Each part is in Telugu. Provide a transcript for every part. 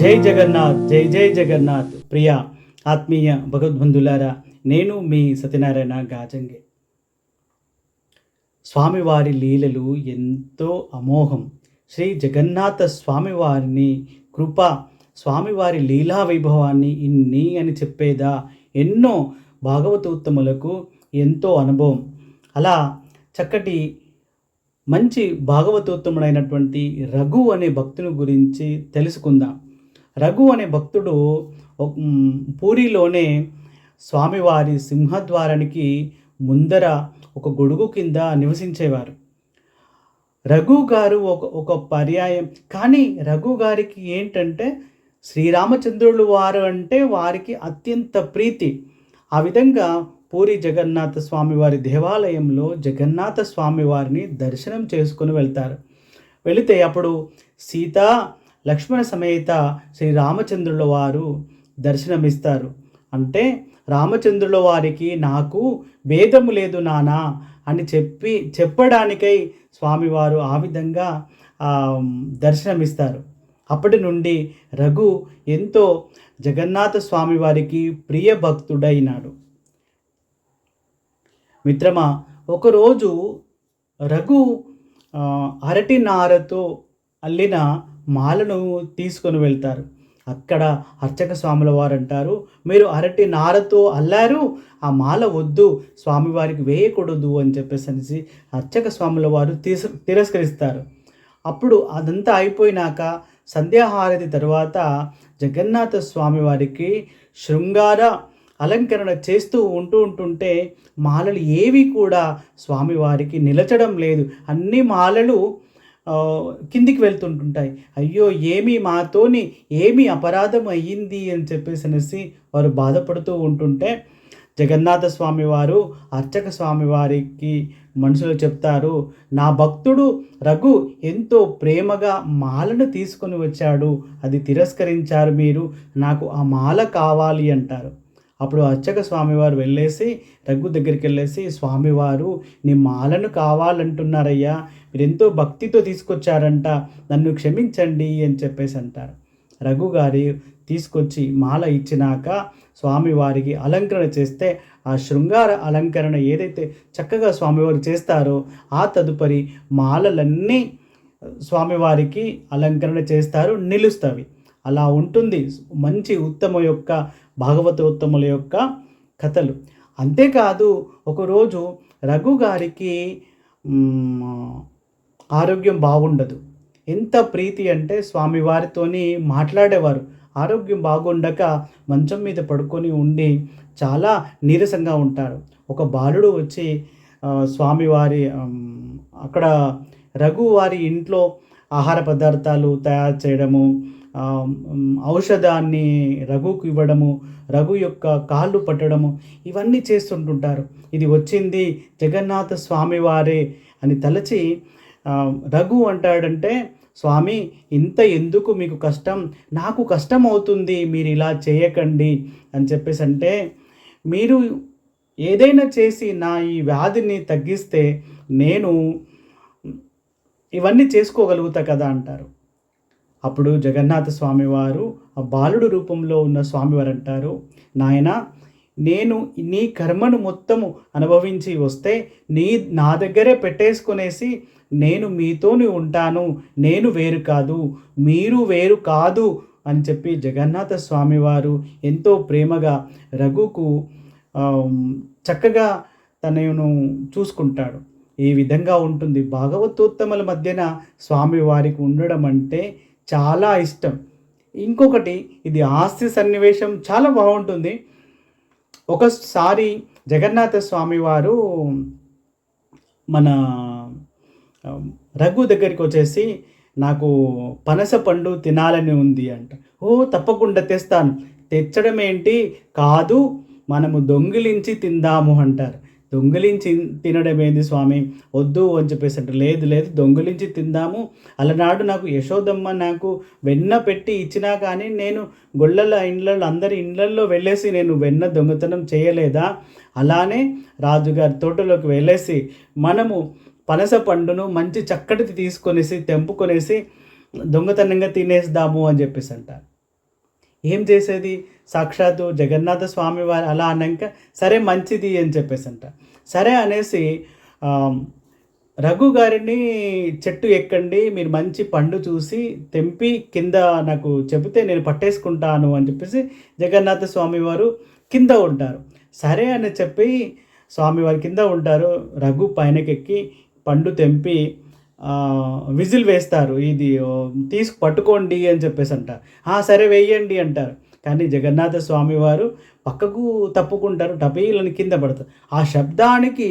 జై జగన్నాథ్, జై జై జగన్నాథ్. ప్రియ ఆత్మీయ భగవద్బంధులారా, నేను మీ సత్యనారాయణ గాజంగే. స్వామివారి లీలలు ఎంతో అమోఘం. శ్రీ జగన్నాథ స్వామివారిని కృప, స్వామివారి లీలా వైభవాన్ని ఇన్ని అని చెప్పేదా? ఎన్నో భాగవతోత్తములకు ఎంతో అనుభవం. అలా చక్కటి మంచి భాగవతోత్తముడైనటువంటి రఘు అనే భక్తుని గురించి తెలుసుకుందాం. రఘు అనే భక్తుడు పూరిలోనే స్వామివారి సింహద్వారానికి ముందర ఒక గొడుగు కింద నివసించేవారు. రఘు గారు ఒక పర్యాయం, కానీ రఘు గారికి ఏంటంటే శ్రీరామచంద్రులు వారు అంటే వారికి అత్యంత ప్రీతి. ఆ విధంగా పూరి జగన్నాథ స్వామివారి దేవాలయంలో జగన్నాథ స్వామివారిని దర్శనం చేసుకుని వెళ్తారు. వెళితే అప్పుడు సీత లక్ష్మణ సమేత శ్రీరామచంద్రుల వారు దర్శనమిస్తారు. అంటే రామచంద్రుల వారికి నాకు భేదము లేదు నానా అని చెప్పడానికై స్వామివారు ఆ విధంగా దర్శనమిస్తారు. అప్పటి నుండి రఘు ఎంతో జగన్నాథ స్వామివారికి ప్రియ భక్తుడైనాడు. మిత్రమా, ఒకరోజు రఘు అరటి నారతో అల్లిన మాలను తీసుకొని వెళ్తారు. అక్కడ అర్చక స్వాముల వారు అంటారు, మీరు అరటి నారతో అల్లారు, ఆ మాల వద్దు, స్వామివారికి వేయకూడదు అని చెప్పేసి అర్చక స్వాముల వారు తిరస్కరిస్తారు. అప్పుడు అదంతా అయిపోయినాక సంధ్యాహారతి తర్వాత జగన్నాథ స్వామివారికి శృంగార అలంకరణ చేస్తూ ఉంటుంటే మాలలు ఏవి కూడా స్వామివారికి నిలచడం లేదు. అన్ని మాలలు కిందికి వెళ్తుంటుంటాయి. అయ్యో, మాతోని ఏమి అపరాధం అయ్యింది అని చెప్పేసి వారు బాధపడుతూ ఉంటుంటే జగన్నాథ స్వామి వారు అర్చక స్వామి వారికి మనసులో చెప్తారు, నా భక్తుడు రఘు ఎంతో ప్రేమగా మాలను తీసుకొని వచ్చాడు, అది తిరస్కరించారు మీరు, నాకు ఆ మాల కావాలి అంటారు. అప్పుడు అర్చక స్వామివారు వెళ్ళేసి రఘు దగ్గరికి వెళ్ళేసి, స్వామివారు నీ మాలను కావాలంటున్నారయ్యా, మీరు ఎంతో భక్తితో తీసుకొచ్చారంట, నన్ను క్షమించండి అని చెప్పేసి అంటారు. రఘు గారి తీసుకొచ్చి మాల ఇచ్చినాక స్వామివారికి అలంకరణ చేస్తే ఆ శృంగార అలంకరణ ఏదైతే చక్కగా స్వామివారు చేస్తారో ఆ తదుపరి మాలలన్నీ స్వామివారికి అలంకరణ చేస్తారు, నిలుస్తవి. అలా ఉంటుంది మంచి భాగవతోత్తముల యొక్క కథలు. అంతేకాదు, ఒకరోజు రఘు గారికి ఆరోగ్యం బాగుండదు. ఎంత ప్రీతి అంటే స్వామివారితోని మాట్లాడేవారు. ఆరోగ్యం బాగుండక మంచం మీద పడుకొని ఉండి చాలా నీరసంగా ఉంటారు. ఒక బాలుడు వచ్చి స్వామివారి అక్కడ రఘు వారి ఇంట్లో ఆహార పదార్థాలు తయారు చేయడము, ఔషధాన్ని రఘుకు ఇవ్వడము, రఘు యొక్క కాళ్ళు పట్టడము, ఇవన్నీ చేస్తుంటుంటారు. ఇది వచ్చింది జగన్నాథ స్వామివారే అని తలచి రఘు అంటాడంటే, స్వామి ఇంత ఎందుకు మీకు కష్టం, నాకు కష్టం అవుతుంది, మీరు ఇలా చేయకండి అని చెప్పేసి అంటే, మీరు ఏదైనా చేసి నా ఈ వ్యాధిని తగ్గిస్తే నేను ఇవన్నీ చేసుకోగలుగుతా కదా అంటారు. అప్పుడు జగన్నాథ స్వామివారు ఆ బాలుడు రూపంలో ఉన్న స్వామివారు అంటారు, నాయన నేను నీ కర్మను మొత్తము అనుభవించి వస్తే నా దగ్గరే పెట్టేసుకునేసి నేను మీతోని ఉంటాను, నేను వేరు కాదు, మీరు వేరు కాదు అని చెప్పి జగన్నాథ స్వామివారు ఎంతో ప్రేమగా రఘుకు చక్కగా తనను చూసుకుంటాడు. ఈ విధంగా ఉంటుంది భాగవతోత్తముల మధ్యన స్వామివారికి ఉండడం అంటే చాలా ఇష్టం. ఇంకొకటి, ఇది హాస్య సన్నివేశం చాలా బాగుంటుంది. ఒకసారి జగన్నాథ స్వామి వారు మన రఘు దగ్గరికి వచ్చేసి, నాకు పనస పండు తినాలని ఉంది అంట. తప్పకుండా తెస్తాను. తెచ్చడం ఏంటి, కాదు మనము దొంగిలించి తిందాము అంటారు. దొంగిలించి తినడం ఏంది స్వామి, వద్దు అని చెప్పేసి అంటే, లేదు దొంగిలించి తిందాము. అలనాడు నాకు యశోదమ్మ నాకు వెన్న పెట్టి ఇచ్చినా కానీ నేను అందరి ఇళ్ళల్లో వెళ్ళేసి నేను వెన్న దొంగతనం చేయలేదా, అలానే రాజుగారి తోటలోకి వెళ్ళేసి మనము పనస పండును చక్కటిది తీసుకొనేసి తెంపుకొనేసి దొంగతనంగా తినేద్దాము అని చెప్పేసి అంటారు. ఏం చేసేది? సాక్షాత్తు జగన్నాథ స్వామి వారు అలా అన్నాక సరే మంచిది అని చెప్పేసంట. సరే అనేసి రఘు గారిని చెట్టు ఎక్కండి, మీరు మంచి పండు చూసి తెంపి కింద నాకు చెబితే నేను పట్టేసుకుంటాను అని చెప్పేసి జగన్నాథ స్వామి వారు కింద ఉంటారు. సరే అని చెప్పి స్వామివారి కింద ఉంటారు. రఘు పైనకెక్కి పండు తెంపి విజిల్ వేస్తారు. ఇది పట్టుకోండి అని చెప్పేసి అంటారు. సరే వేయండి అంటారు. కానీ జగన్నాథ స్వామి వారు పక్కకు తప్పుకుంటారు, టపీలని కింద పడతారు. ఆ శబ్దానికి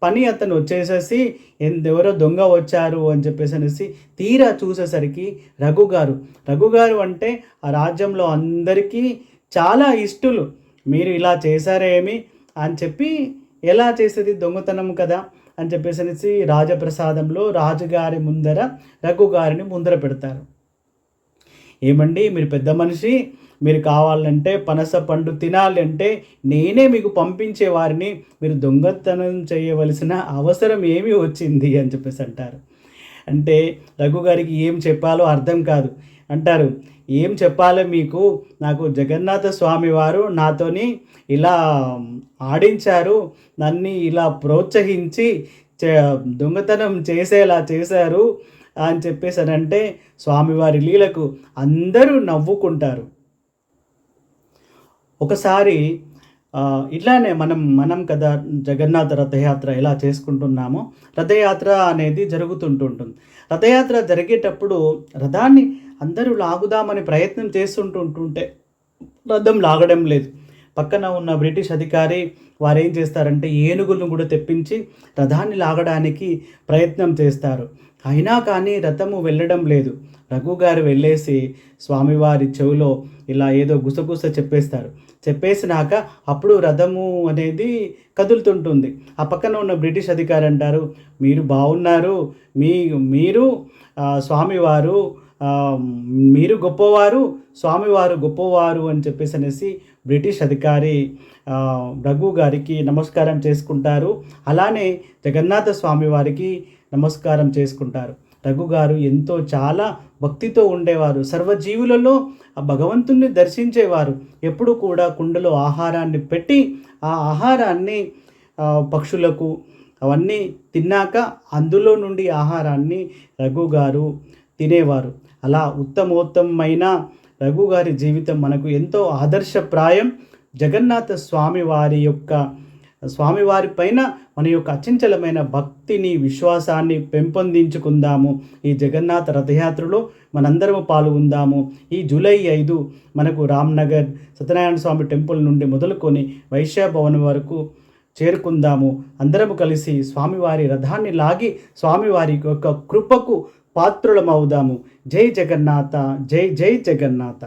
పని అతను వచ్చేసేసి ఎవరో దొంగ వచ్చారు అని చెప్పేసి అనేసి తీరా చూసేసరికి రఘుగారు అంటే ఆ రాజ్యంలో అందరికీ చాలా ఇష్టలు. మీరు ఇలా చేశారేమి అని చెప్పి, ఎలా చేసేది దొంగతనం కదా అని చెప్పేసి అనేసి రాజప్రసాదంలో రాజుగారి ముందర రఘుగారిని ముందర పెడతారు. ఏమండి మీరు పెద్ద మనిషి, మీరు కావాలంటే పనస పండు తినాలి అంటే నేనే మీకు పంపించే వారిని, మీరు దొంగతనం చేయవలసిన అవసరం ఏమీ వచ్చింది అని చెప్పేసి అంటారు. అంటే రఘుగారికి ఏం చెప్పాలో అర్థం కాదు. అంటారు, ఏం చెప్పాలో మీకు, నాకు జగన్నాథ స్వామి వారు నాతోని ఇలా ఆడించారు, నన్ను ఇలా ప్రోత్సహించి దొంగతనం చేసేలా చేశారు అని చెప్పేసి అంటే స్వామివారి లీలకు అందరూ నవ్వుకుంటారు. ఒకసారి ఇట్లానే మనం కదా జగన్నాథ రథయాత్ర ఎలా చేసుకుంటున్నామో, రథయాత్ర అనేది జరుగుతుంటుంది. రథయాత్ర జరిగేటప్పుడు రథాన్ని అందరూ లాగుదామని ప్రయత్నం చేస్తుంటుంటే రథం లాగడం లేదు. పక్కన ఉన్న బ్రిటిష్ అధికారి వారు ఏం చేస్తారంటే ఏనుగులను కూడా తెప్పించి రథాన్ని లాగడానికి ప్రయత్నం చేస్తారు. అయినా కానీ రథము వెళ్ళడం లేదు. రఘుగారు వెళ్ళేసి స్వామివారి చెవిలో ఇలా ఏదో గుసగుస చెప్పేసినాక అప్పుడు రథము అనేది కదులుతుంటుంది. ఆ పక్కన ఉన్న బ్రిటిష్ అధికారి అంటారు, మీరు బాగున్నారు, మీరు స్వామివారు, మీరు గొప్పవారు, స్వామివారు గొప్పవారు అని చెప్పేసి అనేసి బ్రిటిష్ అధికారి రఘు గారికి నమస్కారం చేసుకుంటారు. అలానే జగన్నాథ స్వామి వారికి నమస్కారం చేసుకుంటారు. రఘు గారు ఎంతో చాలా భక్తితో ఉండేవారు. సర్వజీవులలో ఆ భగవంతుణ్ణి దర్శించేవారు. ఎప్పుడు కూడా కుండలో ఆహారాన్ని పెట్టి ఆ ఆహారాన్ని పక్షులకు అవన్నీ తిన్నాక అందులో నుండి ఆహారాన్ని రఘు గారు తినేవారు. అలా ఉత్తమోత్తమైన రఘు గారి జీవితం మనకు ఎంతో ఆదర్శప్రాయం. జగన్నాథ స్వామివారి పైన మన యొక్క అచంచలమైన భక్తిని, విశ్వాసాన్ని పెంపొందించుకుందాము. ఈ జగన్నాథ రథయాత్రలో మనందరము పాల్గొందాము. ఈ జూలై 5 మనకు రామ్నగర్ సత్యనారాయణ స్వామి టెంపుల్ నుండి మొదలుకొని వైశ్య భవన్ వరకు చేరుకుందాము. అందరము కలిసి స్వామివారి రథాన్ని లాగి స్వామివారి యొక్క కృపకు పాత్రులమవుదాము. జై జగన్నాథ, జై జై జగన్నాథ.